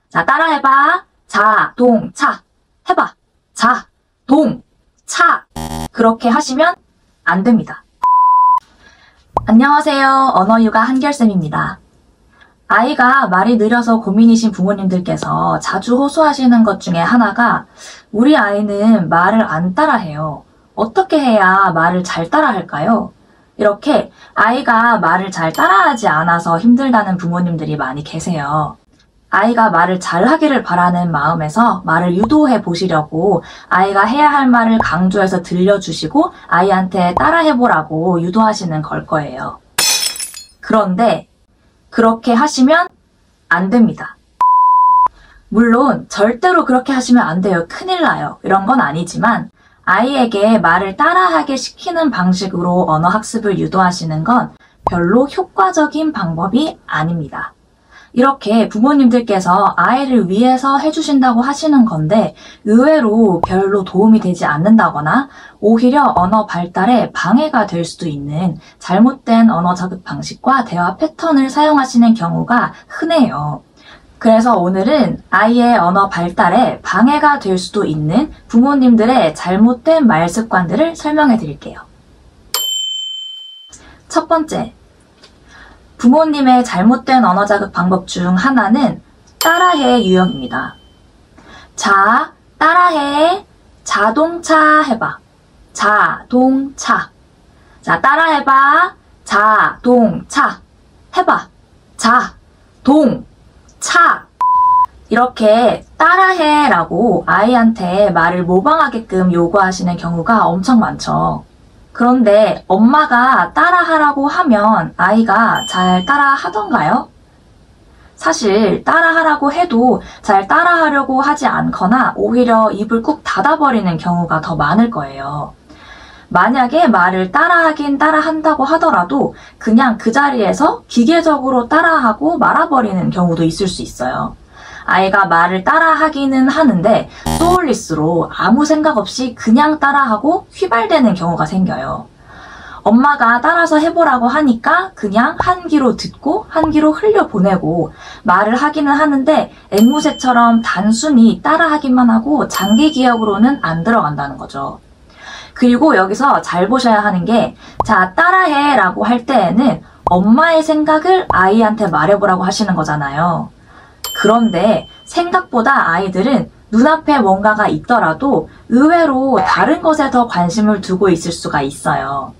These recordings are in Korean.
자, 따라해봐. 자동차. 해봐. 자동차. 그렇게 하시면 안 됩니다. 안녕하세요. 언어육아 한결쌤입니다. 아이가 말이 느려서 고민이신 부모님들께서 자주 호소하시는 것 중에 하나가 우리 아이는 말을 안 따라해요. 어떻게 해야 말을 잘 따라할까요? 이렇게 아이가 말을 잘 따라하지 않아서 힘들다는 부모님들이 많이 계세요. 아이가 말을 잘하기를 바라는 마음에서 말을 유도해 보시려고 아이가 해야 할 말을 강조해서 들려주시고 아이한테 따라해보라고 유도하시는 걸 거예요. 그런데 그렇게 하시면 안 됩니다. 물론 절대로 그렇게 하시면 안 돼요. 큰일 나요. 이런 건 아니지만 아이에게 말을 따라하게 시키는 방식으로 언어 학습을 유도하시는 건 별로 효과적인 방법이 아닙니다. 이렇게 부모님들께서 아이를 위해서 해주신다고 하시는 건데 의외로 별로 도움이 되지 않는다거나 오히려 언어 발달에 방해가 될 수도 있는 잘못된 언어 자극 방식과 대화 패턴을 사용하시는 경우가 흔해요. 그래서 오늘은 아이의 언어 발달에 방해가 될 수도 있는 부모님들의 잘못된 말 습관들을 설명해 드릴게요. 첫 번째, 부모님의 잘못된 언어 자극 방법 중 하나는 따라해 유형입니다. 자, 따라해. 자동차 해봐. 자동차. 자, 따라해봐. 자동차. 해봐. 자동차. 이렇게 따라해라고 아이한테 말을 모방하게끔 요구하시는 경우가 엄청 많죠. 그런데 엄마가 따라하라고 하면 아이가 잘 따라하던가요? 사실 따라하라고 해도 잘 따라하려고 하지 않거나 오히려 입을 꾹 닫아버리는 경우가 더 많을 거예요. 만약에 말을 따라하긴 따라한다고 하더라도 그냥 그 자리에서 기계적으로 따라하고 말아버리는 경우도 있을 수 있어요. 아이가 말을 따라하기는 하는데 소울리스로 아무 생각 없이 그냥 따라하고 휘발되는 경우가 생겨요. 엄마가 따라서 해보라고 하니까 그냥 한 귀로 듣고 한 귀로 흘려보내고 말을 하기는 하는데 앵무새처럼 단순히 따라하기만 하고 장기 기억으로는 안 들어간다는 거죠. 그리고 여기서 잘 보셔야 하는 게 자, 따라해 라고 할 때에는 엄마의 생각을 아이한테 말해보라고 하시는 거잖아요. 그런데 생각보다 아이들은 눈앞에 뭔가가 있더라도 의외로 다른 것에 더 관심을 두고 있을 수가 있어요.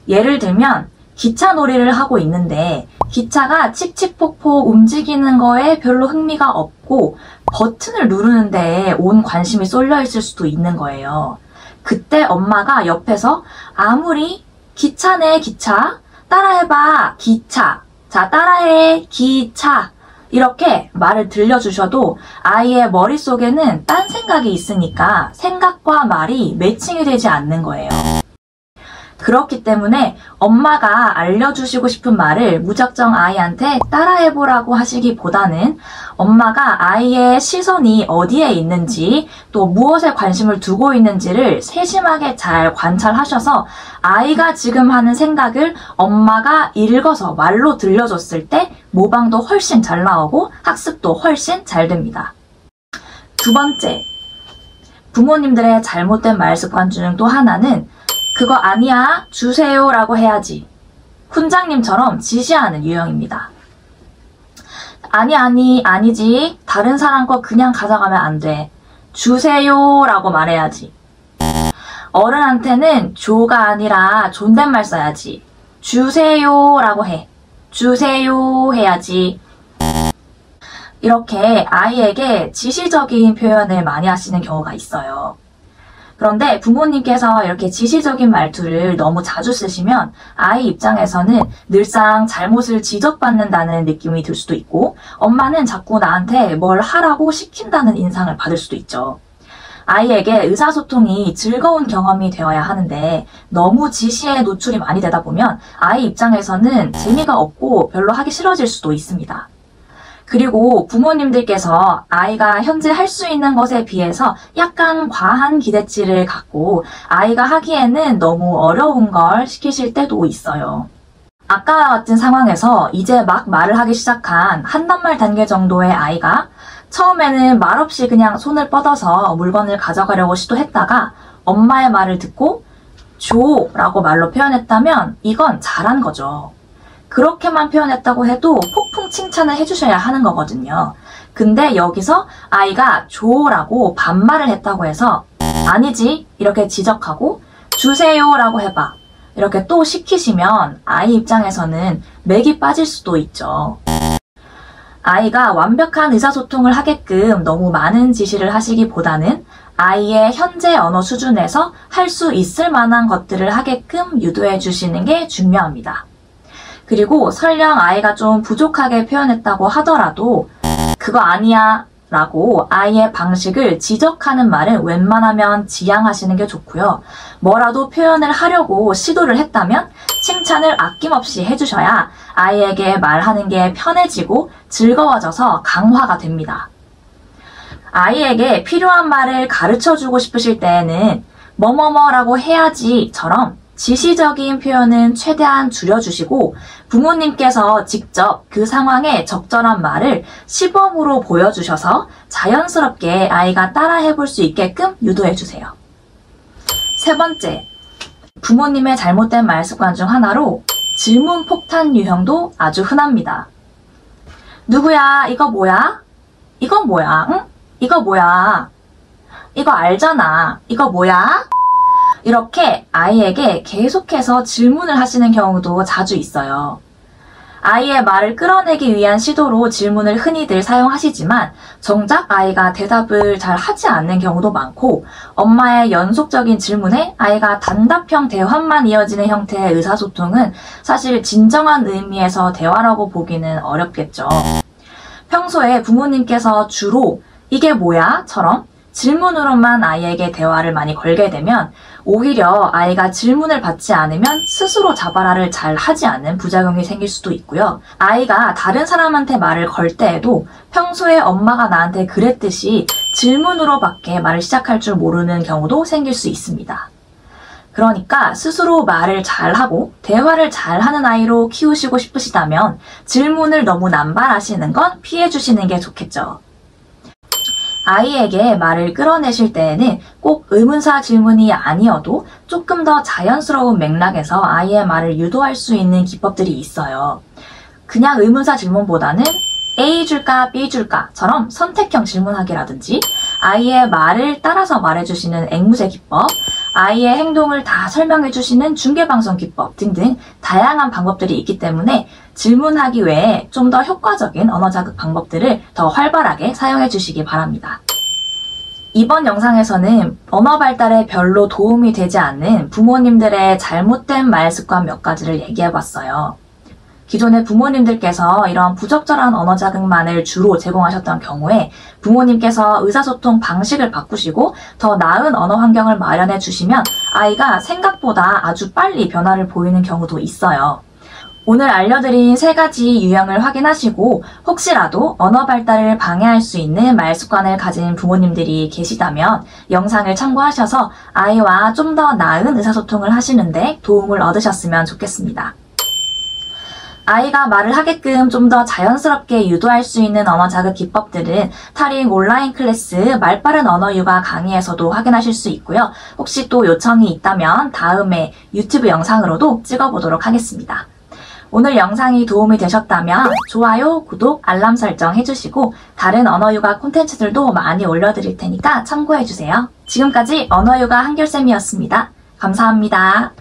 예를 들면 기차 놀이를 하고 있는데 기차가 칙칙폭폭 움직이는 거에 별로 흥미가 없고 버튼을 누르는 데에 온 관심이 쏠려 있을 수도 있는 거예요. 그때 엄마가 옆에서 아무리 기차네 기차, 따라해봐 기차, 자 따라해 기차 이렇게 말을 들려주셔도 아이의 머릿속에는 딴 생각이 있으니까 생각과 말이 매칭이 되지 않는 거예요. 그렇기 때문에 엄마가 알려주시고 싶은 말을 무작정 아이한테 따라해보라고 하시기보다는 엄마가 아이의 시선이 어디에 있는지 또 무엇에 관심을 두고 있는지를 세심하게 잘 관찰하셔서 아이가 지금 하는 생각을 엄마가 읽어서 말로 들려줬을 때 모방도 훨씬 잘 나오고 학습도 훨씬 잘 됩니다. 두 번째, 부모님들의 잘못된 말 습관 중 또 하나는 그거 아니야, 주세요 라고 해야지. 훈장님처럼 지시하는 유형입니다. 아니지. 다른 사람 거 그냥 가져가면 안 돼. 주세요 라고 말해야지. 어른한테는 조가 아니라 존댓말 써야지. 주세요 라고 해. 주세요 해야지. 이렇게 아이에게 지시적인 표현을 많이 하시는 경우가 있어요. 그런데 부모님께서 이렇게 지시적인 말투를 너무 자주 쓰시면 아이 입장에서는 늘상 잘못을 지적받는다는 느낌이 들 수도 있고 엄마는 자꾸 나한테 뭘 하라고 시킨다는 인상을 받을 수도 있죠. 아이에게 의사소통이 즐거운 경험이 되어야 하는데 너무 지시에 노출이 많이 되다 보면 아이 입장에서는 재미가 없고 별로 하기 싫어질 수도 있습니다. 그리고 부모님들께서 아이가 현재 할 수 있는 것에 비해서 약간 과한 기대치를 갖고 아이가 하기에는 너무 어려운 걸 시키실 때도 있어요. 아까와 같은 상황에서 이제 막 말을 하기 시작한 한낱말 단계 정도의 아이가 처음에는 말없이 그냥 손을 뻗어서 물건을 가져가려고 시도했다가 엄마의 말을 듣고 줘 라고 말로 표현했다면 이건 잘한 거죠. 그렇게만 표현했다고 해도 폭풍 칭찬을 해주셔야 하는 거거든요. 근데 여기서 아이가 줘라고 반말을 했다고 해서 아니지 이렇게 지적하고 주세요 라고 해봐 이렇게 또 시키시면 아이 입장에서는 맥이 빠질 수도 있죠. 아이가 완벽한 의사소통을 하게끔 너무 많은 지시를 하시기보다는 아이의 현재 언어 수준에서 할 수 있을 만한 것들을 하게끔 유도해 주시는 게 중요합니다. 그리고 설령 아이가 좀 부족하게 표현했다고 하더라도 그거 아니야 라고 아이의 방식을 지적하는 말은 웬만하면 지양하시는 게 좋고요. 뭐라도 표현을 하려고 시도를 했다면 칭찬을 아낌없이 해주셔야 아이에게 말하는 게 편해지고 즐거워져서 강화가 됩니다. 아이에게 필요한 말을 가르쳐주고 싶으실 때에는 뭐뭐뭐라고 해야지처럼 지시적인 표현은 최대한 줄여주시고 부모님께서 직접 그 상황에 적절한 말을 시범으로 보여주셔서 자연스럽게 아이가 따라해볼 수 있게끔 유도해주세요. 세 번째, 부모님의 잘못된 말 습관 중 하나로 질문 폭탄 유형도 아주 흔합니다. 누구야? 이거 뭐야? 이건 뭐야? 응? 이거 뭐야? 이거 알잖아. 이거 뭐야? 이렇게 아이에게 계속해서 질문을 하시는 경우도 자주 있어요. 아이의 말을 끌어내기 위한 시도로 질문을 흔히들 사용하시지만 정작 아이가 대답을 잘 하지 않는 경우도 많고 엄마의 연속적인 질문에 아이가 단답형 대화만 이어지는 형태의 의사소통은 사실 진정한 의미에서 대화라고 보기는 어렵겠죠. 평소에 부모님께서 주로 이게 뭐야? 처럼 질문으로만 아이에게 대화를 많이 걸게 되면 오히려 아이가 질문을 받지 않으면 스스로 자발화를 잘 하지 않는 부작용이 생길 수도 있고요. 아이가 다른 사람한테 말을 걸 때에도 평소에 엄마가 나한테 그랬듯이 질문으로밖에 말을 시작할 줄 모르는 경우도 생길 수 있습니다. 그러니까 스스로 말을 잘하고 대화를 잘하는 아이로 키우시고 싶으시다면 질문을 너무 남발하시는 건 피해주시는 게 좋겠죠. 아이에게 말을 끌어내실 때에는 꼭 의문사 질문이 아니어도 조금 더 자연스러운 맥락에서 아이의 말을 유도할 수 있는 기법들이 있어요. 그냥 의문사 질문보다는 A 줄까 B 줄까처럼 선택형 질문하기라든지 아이의 말을 따라서 말해주시는 앵무새 기법, 아이의 행동을 다 설명해주시는 중계방송 기법 등등 다양한 방법들이 있기 때문에 질문하기 외에 좀 더 효과적인 언어자극 방법들을 더 활발하게 사용해주시기 바랍니다. 이번 영상에서는 언어 발달에 별로 도움이 되지 않는 부모님들의 잘못된 말 습관 몇 가지를 얘기해봤어요. 기존의 부모님들께서 이런 부적절한 언어 자극만을 주로 제공하셨던 경우에 부모님께서 의사소통 방식을 바꾸시고 더 나은 언어 환경을 마련해 주시면 아이가 생각보다 아주 빨리 변화를 보이는 경우도 있어요. 오늘 알려드린 세 가지 유형을 확인하시고 혹시라도 언어 발달을 방해할 수 있는 말 습관을 가진 부모님들이 계시다면 영상을 참고하셔서 아이와 좀 더 나은 의사소통을 하시는데 도움을 얻으셨으면 좋겠습니다. 아이가 말을 하게끔 좀 더 자연스럽게 유도할 수 있는 언어 자극 기법들은 타링 온라인 클래스 말빠른 언어 육아 강의에서도 확인하실 수 있고요. 혹시 또 요청이 있다면 다음에 유튜브 영상으로도 찍어보도록 하겠습니다. 오늘 영상이 도움이 되셨다면 좋아요, 구독, 알람 설정 해주시고 다른 언어 육아 콘텐츠들도 많이 올려드릴 테니까 참고해주세요. 지금까지 언어 육아 한결쌤이었습니다. 감사합니다.